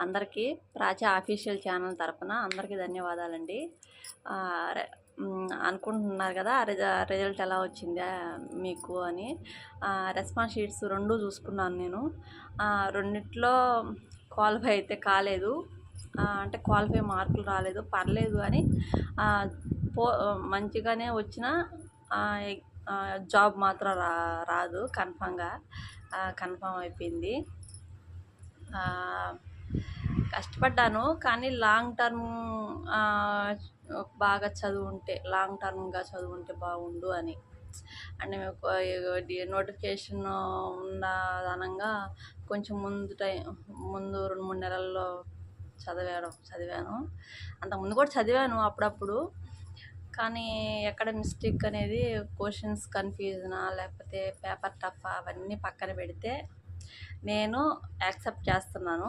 అందరికీ Prachi official channel తరపున అందరికీ ధన్యవాదాలండి. అనుకుంటున్నారు కదా రిజల్ట్ ఎలా వచ్చిందా మీకు అని. రెస్పాన్స్ షీట్స్ 2 చూసుకున్నాను నేను. రెండిట్లో క్వాలిఫై అయితే కాలేదు. అంటే క్వాలిఫై మార్కులు రాలేదు, పర్లేదు అని మంచిగానే వచ్చిన జాబ్ మాత్రం రాదు. కన్ఫర్మ్ అయిపోయింది. కష్టపడ్డాను, కానీ లాంగ్ టర్మ్ బాగా లాంగ్ టర్మ్గా చదువుంటే బాగుండు అని. అంటే నోటిఫికేషన్ ఉన్నదనంగా కొంచెం ముందు 2-3 నెలల్లో చదివాను. అంతకుముందు కూడా చదివాను అప్పుడప్పుడు, కానీ ఎక్కడ మిస్టేక్ అనేది, క్వశ్చన్స్ కన్ఫ్యూజనా లేకపోతే పేపర్ టఫ్ అవన్నీ పక్కన పెడితే నేను యాక్సెప్ట్ చేస్తున్నాను.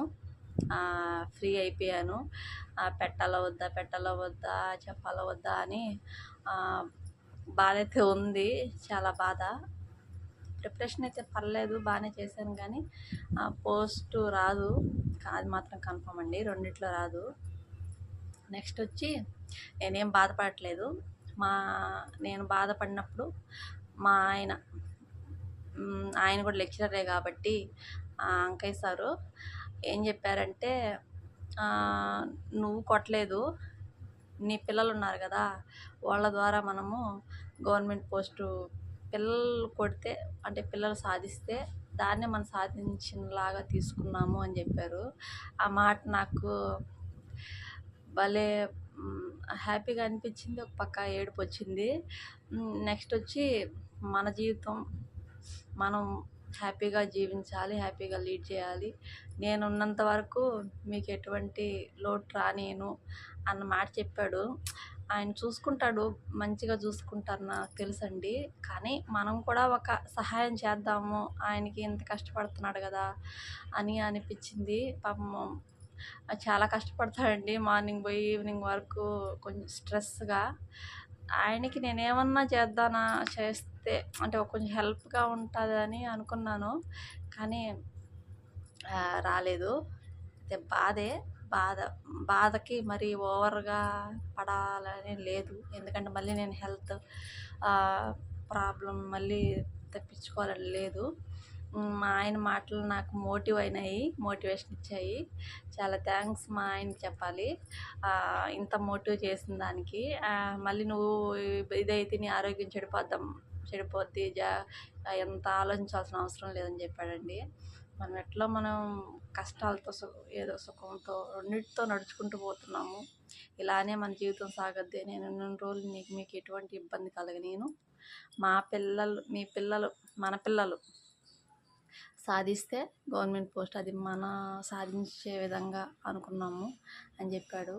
ఫ్రీ అయిపోయాను. పెట్టాలా వద్దా చెప్పాలా వద్దా అని బాధ అయితే ఉంది, చాలా బాధ. ప్రిపరేషన్ అయితే పర్లేదు, బాగానే చేశాను, కానీ పోస్ట్ రాదు, అది మాత్రం కన్ఫర్మ్ అండి. రెండిట్లో రాదు. నెక్స్ట్ వచ్చి నేనేం బాధపడట్లేదు. నేను బాధపడినప్పుడు మా ఆయన కూడా లెక్చరరే కాబట్టి అంకయ్య సారు ఏం చెప్పారంటే, నువ్వు కొట్టలేదు, నీ పిల్లలు ఉన్నారు కదా, వాళ్ళ ద్వారా మనము గవర్నమెంట్ పోస్టు, పిల్లలు కొడితే అంటే పిల్లలు సాధిస్తే దాన్నే మనం సాధించినలాగా తీసుకున్నాము అని చెప్పారు. ఆ మాట నాకు భలే హ్యాపీగా అనిపించింది, ఒక పక్క ఏడుపు వచ్చింది. నెక్స్ట్ వచ్చి మన జీవితం మనం హ్యాపీగా జీవించాలి, హ్యాపీగా లీడ్ చేయాలి. నేను ఉన్నంత వరకు మీకు ఎటువంటి లోటు రానియను అన్న మాట చెప్పాడు. ఆయన చూసుకుంటాడు, మంచిగా చూసుకుంటారు, నాకు తెలుసండి. కానీ మనం కూడా ఒక సహాయం చేద్దాము, ఆయనకి ఇంత కష్టపడుతున్నాడు కదా అని అనిపించింది. పాపం చాలా కష్టపడతాడండి, మార్నింగ్ పోయి ఈవినింగ్ వరకు కొంచెం స్ట్రెస్గా. ఆయనకి నేనేమన్నా చేస్తే అంటే కొంచెం హెల్ప్గా ఉంటుందని అనుకున్నాను, కానీ రాలేదు. అయితే బాధకి మరి ఓవర్గా పడాలని లేదు, ఎందుకంటే మళ్ళీ నేను హెల్త్ ప్రాబ్లం మళ్ళీ తెప్పించుకోవాలని లేదు. మా ఆయన మాటలు నాకు మోటివేషన్ ఇచ్చాయి. చాలా థ్యాంక్స్ మా ఆయనకి చెప్పాలి, ఇంత మోటివ్ చేసిన దానికి. మళ్ళీ నువ్వు ఇదైతే నీ ఆరోగ్యం చెడిపోద్ది, ఎంత ఆలోచించాల్సిన అవసరం లేదని చెప్పాడండి. మనం కష్టాలతో ఏదో సుఖంతో రెండింటితో నడుచుకుంటూ పోతున్నాము. ఇలానే మన జీవితం సాగద్ది. నేను ఉన్న రోజులు మీకు ఎటువంటి ఇబ్బంది కలగనీయను. మన పిల్లలు సాధిస్తే గవర్నమెంట్ పోస్ట్, అది మన సాధించే విధంగా అనుకున్నాము అని చెప్పాడు.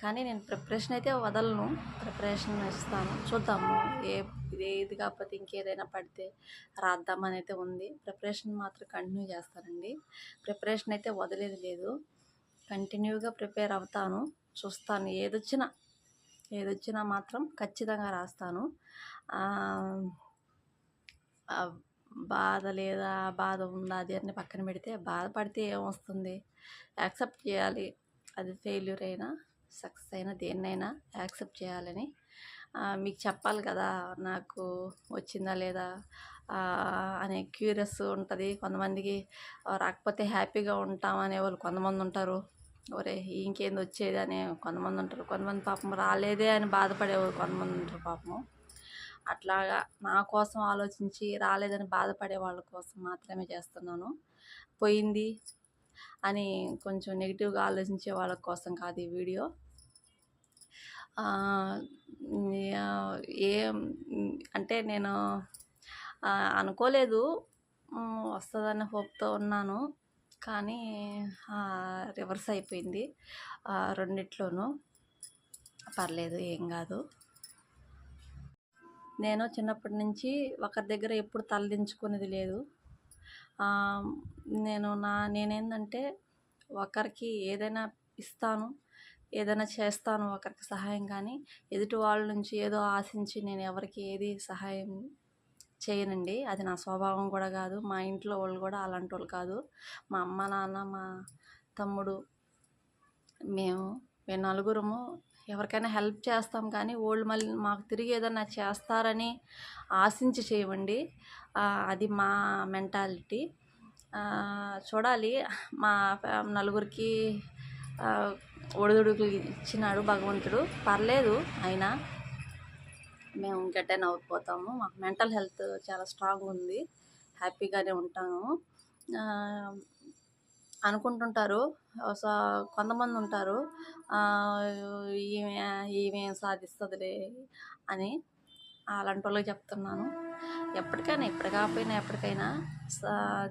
కానీ నేను ప్రిపరేషన్ అయితే వదలను, ప్రిపరేషన్ ఇస్తాను, చూద్దాము. ఇది కాకపోతే ఇంకేదైనా పడితే రాద్దామని అయితే ఉంది. ప్రిపరేషన్ మాత్రం కంటిన్యూ చేస్తానండి. ప్రిపరేషన్ అయితే వదిలేది లేదు, కంటిన్యూగా ప్రిపేర్ అవుతాను. చూస్తాను, ఏదొచ్చినా మాత్రం ఖచ్చితంగా రాస్తాను. బాధ ఉందా అది అన్నీ పక్కన పెడితే, బాధపడితే ఏమొస్తుంది, యాక్సెప్ట్ చేయాలి. అది ఫెయిల్యూర్ అయినా సక్సెస్ అయినా దేన్నైనా యాక్సెప్ట్ చేయాలని మీకు చెప్పాలి కదా, నాకు వచ్చిందా లేదా అనే క్యూరియస్ ఉంటుంది కొంతమందికి. రాకపోతే హ్యాపీగా ఉంటాం అనేవాళ్ళు కొంతమంది ఉంటారు, ఒరే ఇంకేంది వచ్చేది అనే కొంతమంది ఉంటారు. కొంతమంది పాపం రాలేదే అని బాధపడేవాళ్ళు కొంతమంది ఉంటారు పాపం. అట్లాగా నా కోసం ఆలోచించి రాలేదని బాధపడే వాళ్ళ కోసం మాత్రమే చేస్తున్నాను. పోయింది అని కొంచెం నెగిటివ్గా ఆలోచించే వాళ్ళ కోసం కాదు ఈ వీడియో. అంటే నేను అనుకోలేదు వస్తుందన్న హోప్తో ఉన్నాను, కానీ రివర్స్ అయిపోయింది. రెండిట్లోనూ పర్లేదు, ఏం కాదు. నేను చిన్నప్పటి నుంచి ఒకరి దగ్గర ఎప్పుడు తలదించుకునేది లేదు. నేనేందంటే ఒకరికి ఏదైనా ఇస్తాను, ఏదైనా చేస్తాను ఒకరికి సహాయం, కానీ ఎదుటి వాళ్ళ నుంచి ఏదో ఆశించి నేను ఎవరికి ఏది సహాయం చేయనండి. అది నా స్వభావం కూడా కాదు, మా ఇంట్లో వాళ్ళు కూడా అలాంటి వాళ్ళు కాదు. మా అమ్మ నాన్న మా తమ్ముడు, మేము నలుగురము ఎవరికైనా హెల్ప్ చేస్తాం, కానీ వాళ్ళు మళ్ళీ మాకు తిరిగి ఏదైనా చేస్తారని ఆశించి చేయమండి. అది మా మెంటాలిటీ. చూడాలి, మా నలుగురికి ఒడిదుడుకులు ఇచ్చినాడు భగవంతుడు, పర్లేదు. అయినా మేము గెటైన్ అవ్వకపోతాము. మాకు మెంటల్ హెల్త్ చాలా స్ట్రాంగ్ ఉంది, హ్యాపీగానే ఉంటాము. అనుకుంటుంటారు కొంతమంది ఉంటారు, ఈమె ఈమె సాధిస్తుందిలే అని. అలాంటి వాళ్ళకి చెప్తున్నాను, ఎప్పటికైనా ఇప్పుడు కాకపోయినా ఎప్పటికైనా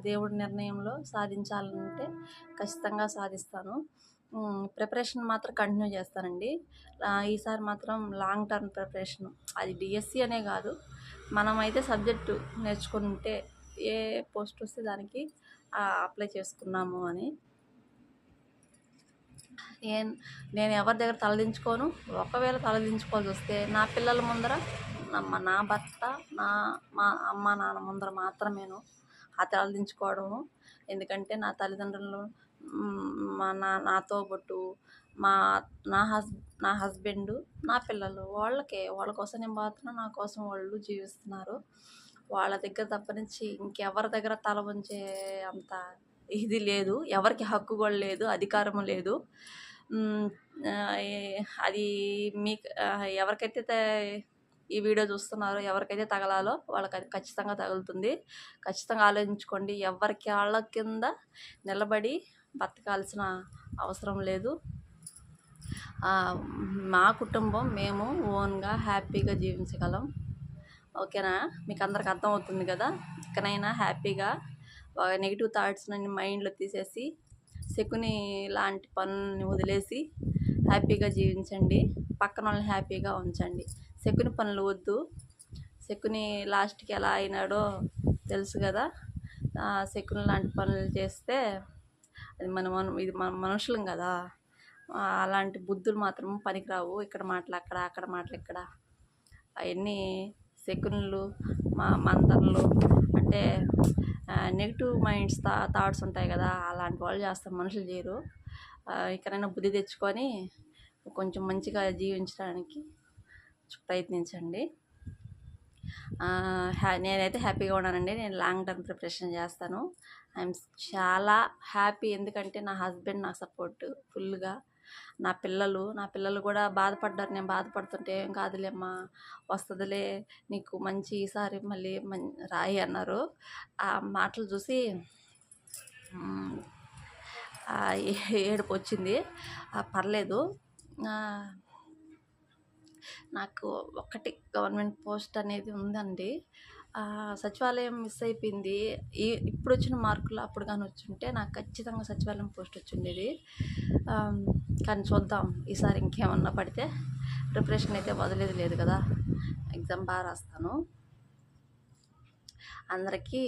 దేవుడి నిర్ణయంలో సాధించాలంటే ఖచ్చితంగా సాధిస్తాను. ప్రిపరేషన్ మాత్రం కంటిన్యూ చేస్తానండి. ఈసారి మాత్రం లాంగ్ టర్మ్ ప్రిపరేషన్, అది డిఎస్సి అనే కాదు, మనమైతే సబ్జెక్టు నేర్చుకుంటే ఏ పోస్ట్ వస్తే దానికి అప్లై చేసుకున్నాము అని. నేను ఎవరి దగ్గర తలదించుకోను. ఒకవేళ తలదించుకోవాల్సి వస్తే నా పిల్లల ముందర, నా భర్త, మా అమ్మ నాన్న ముందర మాత్రమేను ఆ తలదించుకోవడము. ఎందుకంటే నా తల్లిదండ్రులు, నాతో పాటు నా హస్బెండ్, నా పిల్లలు, వాళ్ళ కోసం నేను బాగుతున్నా, నా కోసం వాళ్ళు జీవిస్తున్నారు. వాళ్ళ దగ్గర తప్పనించి ఇంకెవరి దగ్గర తల వంచే అంత ఇది లేదు, ఎవరికి హక్కు కూడా లేదు, అధికారం లేదు. అది మీకు ఎవరికైతే ఈ వీడియో చూస్తున్నారో, ఎవరికైతే తగలాలో వాళ్ళకి అది ఖచ్చితంగా తగులుతుంది. ఖచ్చితంగా ఆలోచించుకోండి. ఎవరికి వాళ్ళ కింద నిలబడి బతకాల్సిన అవసరం లేదు. మా కుటుంబం, మేము ఓన్గా హ్యాపీగా జీవించగలం. ఓకేనా? మీకు అందరికి అర్థమవుతుంది కదా? ఇకనైనా హ్యాపీగా నెగిటివ్ థాట్స్ని మైండ్లో తీసేసి శకుని లాంటి పనులని వదిలేసి హ్యాపీగా జీవించండి. పక్కన వాళ్ళని హ్యాపీగా ఉంచండి. శకుని పనులు వద్దు. శకుని లాస్ట్కి ఎలా అయినాడో తెలుసు కదా. శకుని లాంటి పనులు చేస్తే అది ఇది మన మనుషులం కదా, అలాంటి బుద్ధులు మాత్రం పనికిరావు. ఇక్కడ మాటలు అక్కడ, అక్కడ మాటలు ఇక్కడ, అవన్నీ శకునులు, మంత్రాలు అంటే నెగిటివ్ మైండ్స్ థాట్స్ ఉంటాయి కదా, అలాంటి వాళ్ళు చేస్తారు, మనుషులు చేయరు. ఇకనైనా బుద్ధి తెచ్చుకొని కొంచెం మంచిగా జీవించడానికి ప్రయత్నించండి. నేనైతే హ్యాపీగా ఉన్నానండి. నేను లాంగ్ టర్మ్ ప్రిపరేషన్ చేస్తాను. ఐఎమ్ చాలా హ్యాపీ, ఎందుకంటే నా హస్బెండ్ నాకు సపోర్ట్ ఫుల్గా. నా పిల్లలు కూడా బాధపడ్డారు. నేను బాధపడుతుంటే ఏం కాదులేమ్మా, వస్తుందిలే నీకు మంచి, ఈసారి మళ్ళీ రాయి అన్నారు. ఆ మాటలు చూసి ఏడుపు వచ్చింది. పర్లేదు, నాకు ఒకటి గవర్నమెంట్ పోస్ట్ అనేది ఉందండి. సచివాలయం మిస్ అయిపోయింది. ఇప్పుడు వచ్చిన మార్కులు అప్పుడు కానీ వచ్చుంటే నాకు ఖచ్చితంగా సచివాలయం పోస్ట్ వచ్చిండేది. కానీ చూద్దాం, ఈసారి ఇంకేమన్నా పడితే. ప్రిపరేషన్ అయితే వదిలేదు లేదు కదా, ఎగ్జామ్ బాగా రాస్తాను. అందరికీ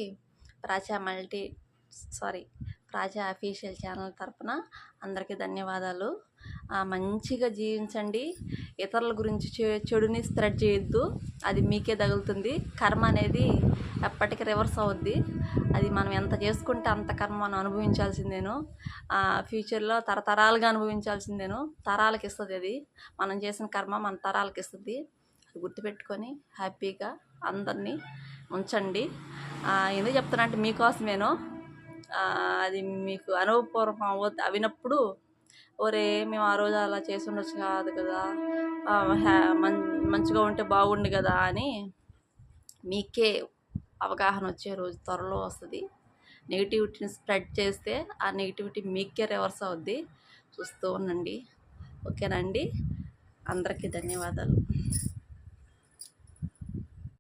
ప్రాచీ అఫీషియల్ ఛానల్ తరపున అందరికీ ధన్యవాదాలు. మంచిగా జీవించండి. ఇతరుల గురించి చెడుని స్ప్రెడ్ చేయొద్దు, అది మీకే తగులుతుంది. కర్మ అనేది ఎప్పటికీ రివర్స్ అవుద్ది. అది మనం ఎంత చేసుకుంటే అంత కర్మ మనం అనుభవించాల్సిందేను. ఫ్యూచర్లో తరతరాలుగా అనుభవించాల్సిందేను. తరాలకి ఇస్తుంది అది, మనం చేసిన కర్మ మన తరాలకి ఇస్తుంది. అది గుర్తుపెట్టుకొని హ్యాపీగా అందరినీ ఉంచండి. ఎందుకు చెప్తున్నా అంటే మీకోసమేను. అది మీకు అనుభవపూర్వకం అవినప్పుడు, ఒరే మేము ఆ రోజు అలా చేసి ఉండొచ్చు కాదు కదా, మంచిగా ఉంటే బాగుండు కదా అని మీకే అవగాహన వచ్చే రోజు త్వరలో వస్తుంది. నెగిటివిటీని స్ప్రెడ్ చేస్తే ఆ నెగిటివిటీ మీకే రివర్స్ అవుద్ది. చూస్తూ ఉండండి. ఓకేనా అండి? అందరికీ ధన్యవాదాలు.